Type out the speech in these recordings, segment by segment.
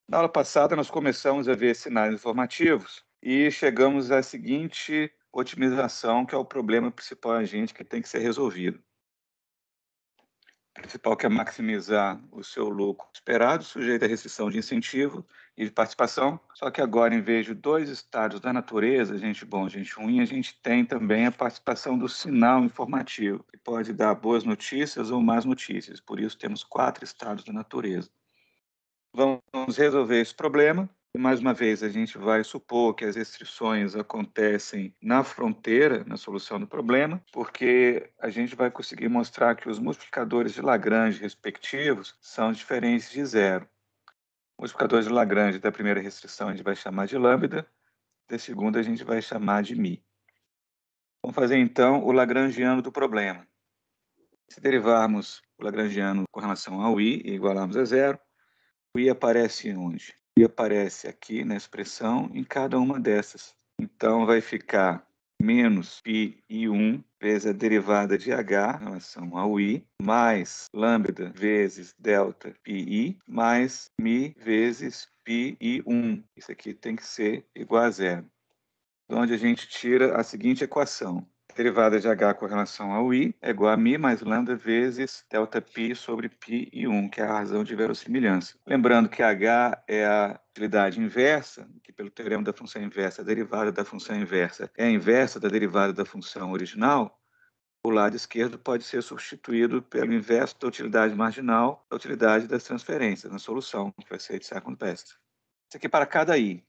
Na aula passada, nós começamos a ver sinais informativos e chegamos à seguinte otimização, que é o problema principal a gente que tem que ser resolvido. O principal que é maximizar o seu lucro esperado, sujeito à restrição de incentivo e de participação. Só que agora, em vez de dois estados da natureza, gente bom, gente ruim, a gente tem também a participação do sinal informativo, que pode dar boas notícias ou más notícias. Por isso, temos quatro estados da natureza. Vamos resolver esse problema. E, mais uma vez, a gente vai supor que as restrições acontecem na fronteira, na solução do problema, porque a gente vai conseguir mostrar que os multiplicadores de Lagrange respectivos são diferentes de zero. O multiplicador de Lagrange da primeira restrição a gente vai chamar de lambda, da segunda a gente vai chamar de mi. Vamos fazer, então, o lagrangiano do problema. Se derivarmos o lagrangiano com relação ao i e igualarmos a zero, o i aparece onde? O i aparece aqui na expressão em cada uma dessas. Então, vai ficar menos πi1 vezes a derivada de h em relação ao i, mais lambda vezes delta pi, mais mi vezes πi1. Isso aqui tem que ser igual a zero. Onde a gente tira a seguinte equação. A derivada de h com relação ao i é igual a mi mais lambda vezes delta π sobre π1, que é a razão de verossimilhança. Lembrando que h é a utilidade inversa, que pelo teorema da função inversa, a derivada da função inversa é a inversa da derivada da função original, o lado esquerdo pode ser substituído pelo inverso da utilidade marginal, da utilidade das transferências, na solução, que vai ser de second best. Isso aqui para cada i.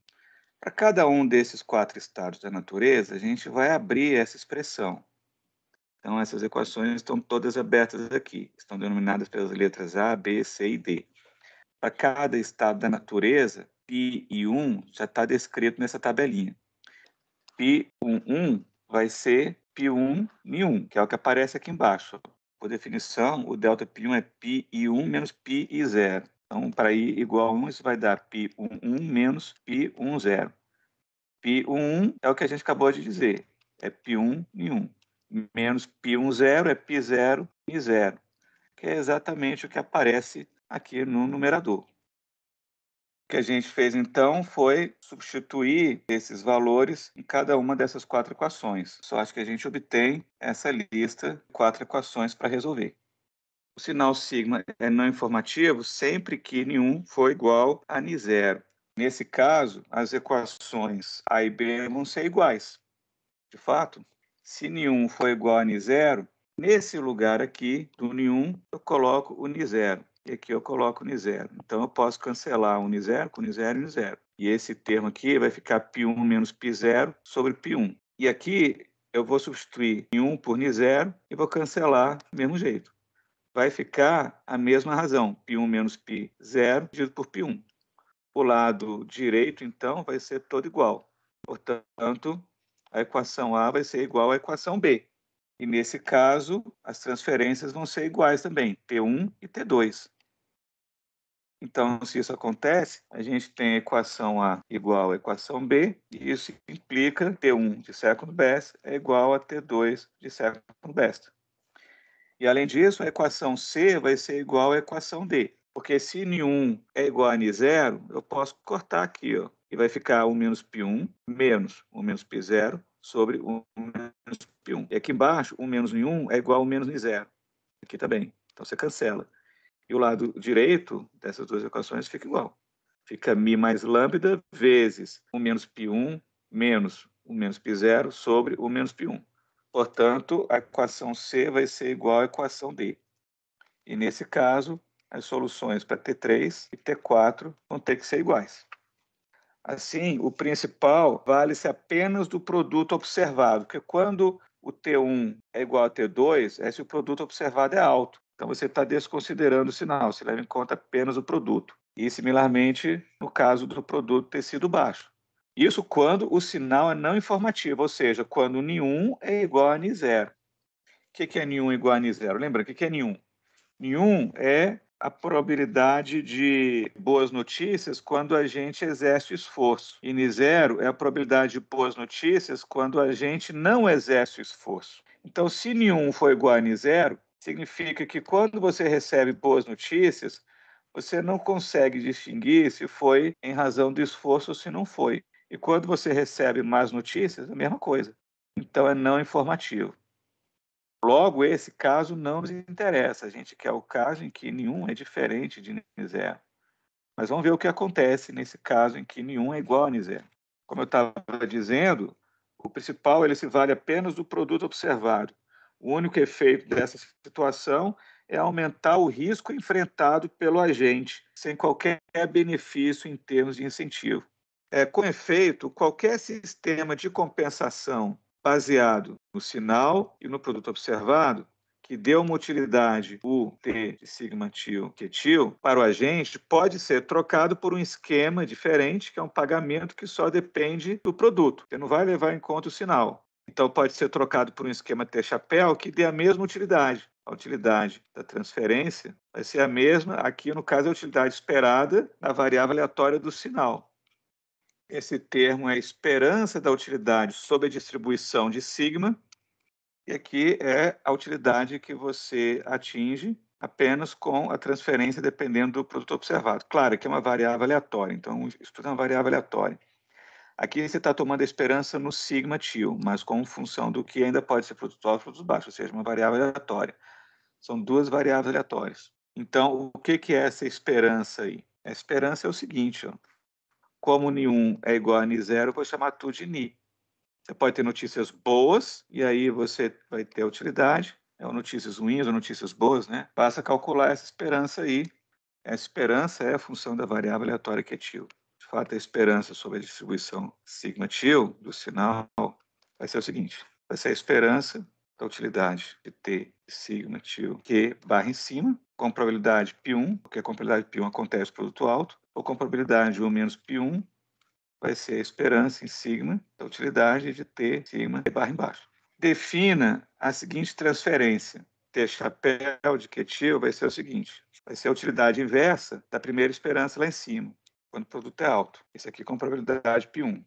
Para cada um desses quatro estados da natureza, a gente vai abrir essa expressão. Então, essas equações estão todas abertas aqui. Estão denominadas pelas letras A, B, C e D. Para cada estado da natureza, π1 já está descrito nessa tabelinha. π11 vai ser π1 mi1, que é o que aparece aqui embaixo. Por definição, o delta π1 é πi1 menos πi0. Então, para i igual a 1, isso vai dar π11 menos π10. π11 é o que a gente acabou de dizer, é π1 mi1. Menos π10 é π0 mi0, que é exatamente o que aparece aqui no numerador. O que a gente fez, então, foi substituir esses valores em cada uma dessas quatro equações. Só acho que a gente obtém essa lista de quatro equações para resolver. O sinal sigma é não informativo sempre que nenhum for igual a ni0. Nesse caso, as equações A e B vão ser iguais. De fato, se nenhum for igual a ni0, nesse lugar aqui do nenhum, eu coloco o ni0. E aqui eu coloco o ni0. Então, eu posso cancelar o ni0 com ni0 e ni0. E esse termo aqui vai ficar π1 menos π0 sobre π1. E aqui eu vou substituir ni1 por ni0 e vou cancelar do mesmo jeito. Vai ficar a mesma razão, π1 menos π0 dividido por π1. O lado direito, então, vai ser todo igual. Portanto, a equação A vai ser igual à equação B. E, nesse caso, as transferências vão ser iguais também, T1 e T2. Então, se isso acontece, a gente tem a equação A igual à equação B, e isso implica T1 de second best é igual a T2 de second best. E, além disso, a equação C vai ser igual à equação D, porque se N1 é igual a N0, eu posso cortar aqui, ó, e vai ficar 1 menos π1 menos 1 menos π0 sobre 1 menos π1. E aqui embaixo, 1 menos N1 é igual a 1 menos N0. Aqui também. Então, você cancela. E o lado direito dessas duas equações fica igual. Fica mi mais lambda vezes 1 menos π1 menos 1 menos π0 sobre 1 menos π1. Portanto, a equação C vai ser igual à equação D. E, nesse caso, as soluções para T3 e T4 vão ter que ser iguais. Assim, o principal vale-se apenas do produto observado, porque quando o T1 é igual a T2, é se o produto observado é alto. Então, você está desconsiderando o sinal, você leva em conta apenas o produto. E, similarmente, no caso do produto ter sido baixo. Isso quando o sinal é não informativo, ou seja, quando N1 é igual a N0. O que é N1 igual a N0? Lembra, o que é N1? N1 é a probabilidade de boas notícias quando a gente exerce o esforço. E N0 é a probabilidade de boas notícias quando a gente não exerce o esforço. Então, se N1 for igual a N0, significa que quando você recebe boas notícias, você não consegue distinguir se foi em razão do esforço ou se não foi. E quando você recebe más notícias, a mesma coisa. Então é não informativo. Logo, esse caso não nos interessa, a gente quer o caso em que nenhum é diferente de N0. Mas vamos ver o que acontece nesse caso em que nenhum é igual a N0. Como eu estava dizendo, o principal ele se vale apenas do produto observado. O único efeito dessa situação é aumentar o risco enfrentado pelo agente, sem qualquer benefício em termos de incentivo. Com efeito, qualquer sistema de compensação baseado no sinal e no produto observado, que dê uma utilidade U, T de sigma til, Q til, para o agente, pode ser trocado por um esquema diferente, que é um pagamento que só depende do produto. Você não vai levar em conta o sinal. Então, pode ser trocado por um esquema T-chapéu que dê a mesma utilidade. A utilidade da transferência vai ser a mesma, aqui no caso, a utilidade esperada na variável aleatória do sinal. Esse termo é a esperança da utilidade sob a distribuição de sigma, e aqui é a utilidade que você atinge apenas com a transferência dependendo do produto observado. Claro que é uma variável aleatória, então isso tudo é uma variável aleatória. Aqui você está tomando a esperança no sigma til, mas com função do que ainda pode ser produto alto ou produto baixo, ou seja, uma variável aleatória. São duas variáveis aleatórias. Então, o que é essa esperança aí? A esperança é o seguinte, ó. Como Ni1 é igual a Ni0, eu vou chamar tudo de Ni. Você pode ter notícias boas, e aí você vai ter utilidade, notícias ruins ou notícias boas, né? Basta calcular essa esperança aí. Essa esperança é a função da variável aleatória que é til. De fato, a esperança sobre a distribuição sigma til do sinal vai ser o seguinte: vai ser a esperança da utilidade de T sigma til Q barra em cima, com probabilidade π1, porque a probabilidade π1 acontece no produto alto, ou com probabilidade 1 menos π1, vai ser a esperança em sigma da utilidade de T sigma T barra embaixo. Defina a seguinte transferência. T chapéu de Q til vai ser o seguinte: vai ser a utilidade inversa da primeira esperança lá em cima, quando o produto é alto. Isso aqui com probabilidade π1.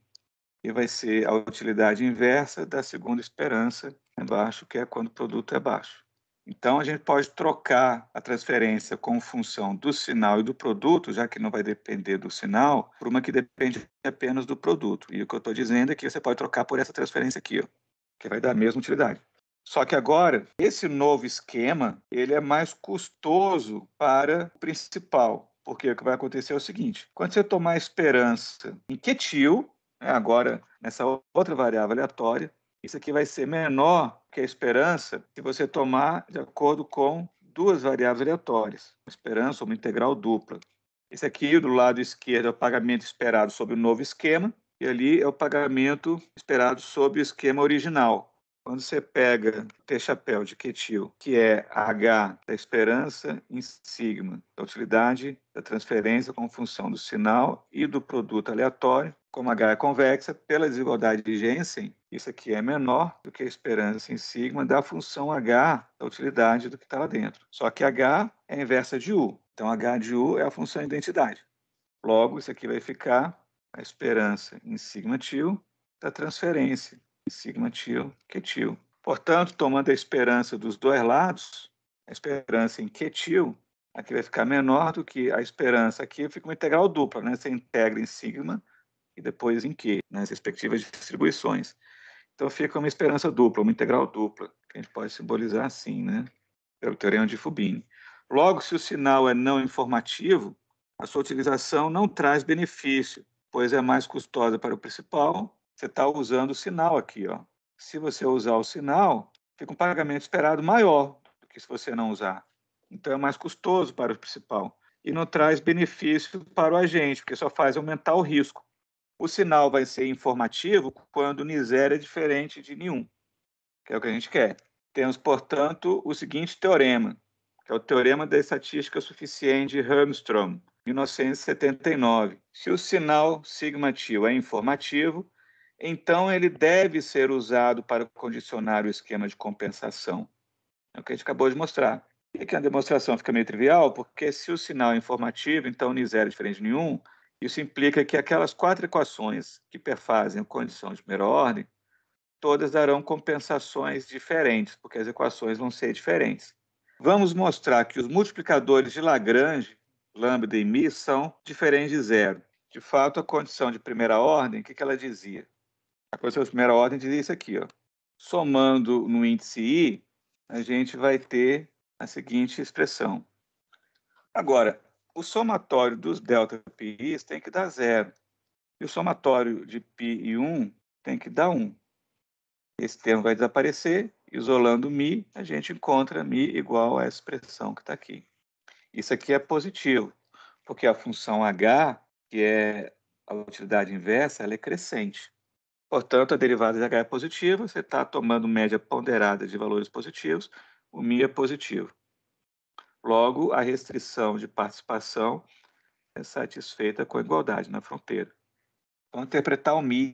E vai ser a utilidade inversa da segunda esperança embaixo, que é quando o produto é baixo. Então, a gente pode trocar a transferência com função do sinal e do produto, já que não vai depender do sinal, por uma que depende apenas do produto. E o que eu estou dizendo é que você pode trocar por essa transferência aqui, ó, que vai dar a mesma utilidade. Só que agora, esse novo esquema, ele é mais custoso para o principal, porque o que vai acontecer é o seguinte: quando você tomar a esperança em Q til, agora nessa outra variável aleatória, isso aqui vai ser menor que a esperança se você tomar de acordo com duas variáveis aleatórias, uma esperança ou uma integral dupla. Esse aqui, do lado esquerdo, é o pagamento esperado sob o novo esquema, e ali é o pagamento esperado sob o esquema original. Quando você pega o T-chapéu de Q til, que é H da esperança em sigma, da utilidade da transferência com função do sinal e do produto aleatório, como H é convexa, pela desigualdade de Jensen, isso aqui é menor do que a esperança em sigma da função H da utilidade do que está lá dentro. Só que H é a inversa de U. Então, H de U é a função de identidade. Logo, isso aqui vai ficar a esperança em sigma til da transferência em sigma til, Q til. Portanto, tomando a esperança dos dois lados, a esperança em Q til, aqui vai ficar menor do que a esperança aqui, fica uma integral dupla, né? Você integra em sigma e depois em Q, nas respectivas distribuições. Então, fica uma esperança dupla, uma integral dupla, que a gente pode simbolizar assim, né? Pelo teorema de Fubini. Logo, se o sinal é não informativo, a sua utilização não traz benefício, pois é mais custosa para o principal. Você está usando o sinal aqui, ó. Se você usar o sinal, fica um pagamento esperado maior do que se você não usar. Então, é mais custoso para o principal. E não traz benefício para o agente, porque só faz aumentar o risco. O sinal vai ser informativo quando Ni0 é diferente de Ni1, que é o que a gente quer. Temos, portanto, o seguinte teorema, que é o teorema da estatística suficiente de Hermström, 1979. Se o sinal sigma til é informativo, então ele deve ser usado para condicionar o esquema de compensação. É o que a gente acabou de mostrar. E aqui a demonstração fica meio trivial, porque se o sinal é informativo, então Ni0 é diferente de Ni1, isso implica que aquelas quatro equações que perfazem a condição de primeira ordem, todas darão compensações diferentes, porque as equações vão ser diferentes. Vamos mostrar que os multiplicadores de Lagrange lambda e mi são diferentes de zero. De fato, a condição de primeira ordem, o que ela dizia? A condição de primeira ordem dizia isso aqui, ó. Somando no índice i, a gente vai ter a seguinte expressão. Agora, o somatório dos delta pi tem que dar zero. E o somatório de π1 tem que dar 1. Esse termo vai desaparecer. Isolando mi, a gente encontra mi igual a essa expressão que está aqui. Isso aqui é positivo, porque a função h, que é a utilidade inversa, ela é crescente. Portanto, a derivada de h é positiva, você está tomando média ponderada de valores positivos, o mi é positivo. Logo, a restrição de participação é satisfeita com a igualdade na fronteira. Então, interpretar o mi,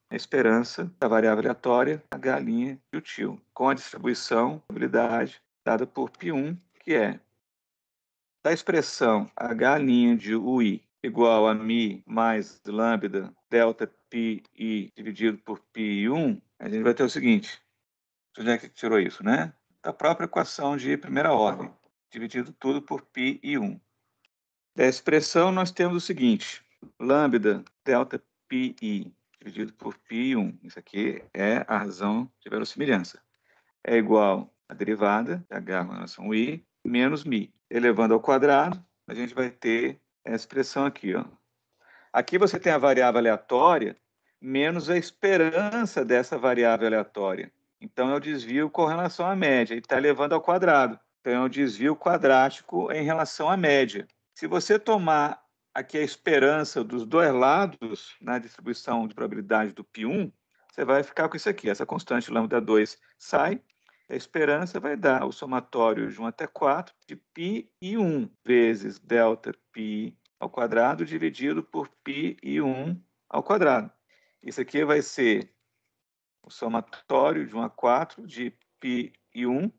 a esperança da variável aleatória, h' de util, com a distribuição, probabilidade, dada por π1, que é da expressão h' de ui igual a mi mais lambda delta pi dividido por π1, a gente vai ter o seguinte. Onde é que tirou isso, né? Da própria equação de primeira ordem, dividido tudo por π1. Da expressão, nós temos o seguinte, lambda delta pi dividido por π1. Isso aqui é a razão de verossimilhança. É igual à derivada de h com relação a i menos mi. Elevando ao quadrado, a gente vai ter essa expressão aqui, ó. Aqui você tem a variável aleatória menos a esperança dessa variável aleatória. Então, é o desvio com relação à média. E está elevando ao quadrado. Então, é um desvio quadrático em relação à média. Se você tomar aqui a esperança dos dois lados na distribuição de probabilidade do π1, você vai ficar com isso aqui. Essa constante lambda 2 sai. A esperança vai dar o somatório de 1 até 4 de π1 vezes delta π ao quadrado dividido por π1 ao quadrado. Isso aqui vai ser o somatório de 1 a 4 de π1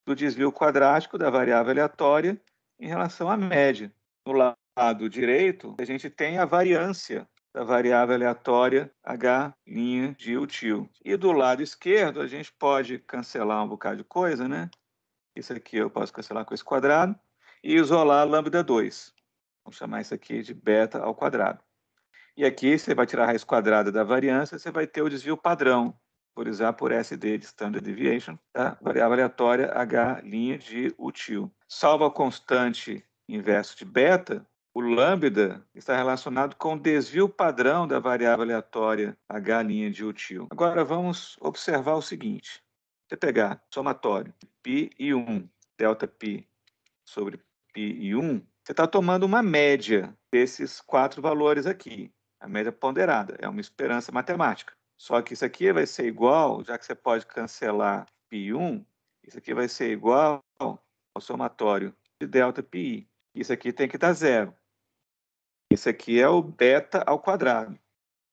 do desvio quadrático da variável aleatória em relação à média. No lado direito, a gente tem a variância da variável aleatória h' de util. E do lado esquerdo, a gente pode cancelar um bocado de coisa, né? Isso aqui eu posso cancelar com esse quadrado e isolar lambda 2. Vamos chamar isso aqui de beta ao quadrado. E aqui você vai tirar a raiz quadrada da variância, você vai ter o desvio padrão, por usar por SD de Standard Deviation, da variável aleatória h' de util. Salvo a constante inverso de beta, o lambda está relacionado com o desvio padrão da variável aleatória h' de util. Agora vamos observar o seguinte. Você pegar somatório π1, delta π sobre π1, você está tomando uma média desses 4 valores aqui. A média ponderada, é uma esperança matemática. Só que isso aqui vai ser igual, já que você pode cancelar π1, isso aqui vai ser igual ao somatório de delta π. Isso aqui tem que dar zero. Isso aqui é o beta ao quadrado.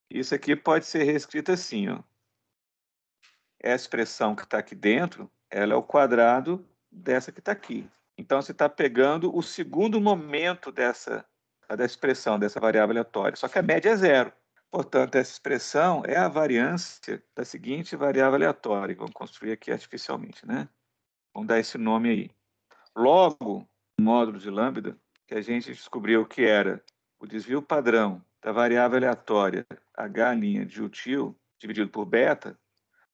Isso aqui pode ser reescrito assim, ó. Essa expressão que está aqui dentro, ela é o quadrado dessa que está aqui. Então, você está pegando o segundo momento da expressão, dessa variável aleatória. Só que a média é zero. Portanto, essa expressão é a variância da seguinte variável aleatória. Vamos construir aqui artificialmente, né? Vamos dar esse nome aí. Logo, o módulo de lambda, que a gente descobriu que era o desvio padrão da variável aleatória h' de util dividido por beta,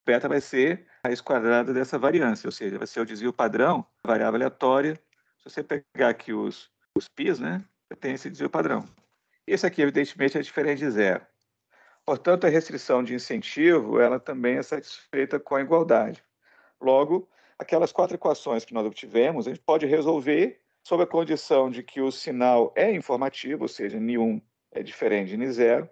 beta vai ser a raiz quadrada dessa variância, ou seja, vai ser o desvio padrão da variável aleatória. Se você pegar aqui os π's, né, você tem esse desvio padrão. Esse aqui, evidentemente, é diferente de zero. Portanto, a restrição de incentivo, ela também é satisfeita com a igualdade. Logo, aquelas 4 equações que nós obtivemos, a gente pode resolver sob a condição de que o sinal é informativo, ou seja, N1 é diferente de N0.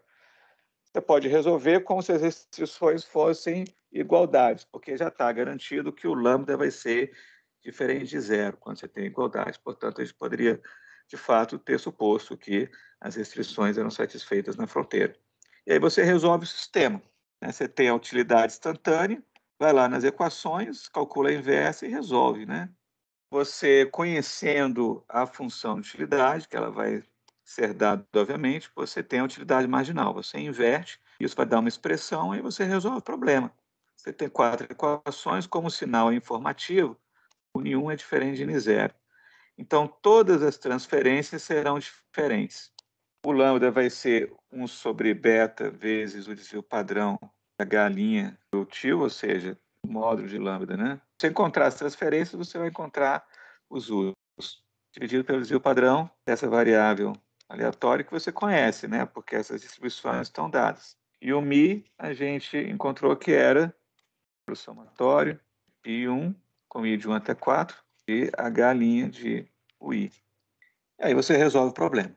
Você pode resolver como se as restrições fossem igualdades, porque já está garantido que o lambda vai ser diferente de zero quando você tem igualdade. Portanto, a gente poderia, de fato, ter suposto que as restrições eram satisfeitas na fronteira. E aí você resolve o sistema, né? Você tem a utilidade instantânea, vai lá nas equações, calcula a inversa e resolve, né? Você, conhecendo a função de utilidade, que ela vai ser dada, obviamente, você tem a utilidade marginal. Você inverte, isso vai dar uma expressão e você resolve o problema. Você tem 4 equações, como o sinal é informativo, o N1 é diferente de N0. Então, todas as transferências serão diferentes. O lambda vai ser 1 sobre beta vezes o desvio padrão da galinha do tio, ou seja, o módulo de lambda, né? Se você encontrar as transferências, você vai encontrar os usos, dividido pelo desvio padrão dessa variável aleatória que você conhece, né? Porque essas distribuições estão dadas. E o mi, a gente encontrou que era o somatório π1 com i de 1 até 4 e a galinha de ui. E aí você resolve o problema.